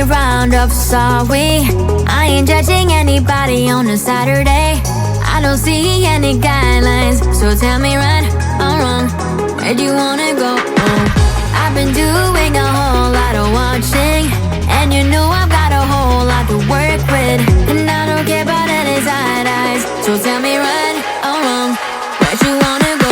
round of sorry. I ain't judging anybody on a Saturday. I don't see any guidelines, so tell me right or wrong, where'd you wanna go? I've been doing a whole lot of watching, and you know I've got a whole lot to work with, and I don't care about any side eyes, so tell me right or wrong, where'd you wanna go?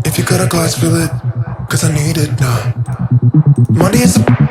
If you got a glass, fill it, cause I need it now. Money is a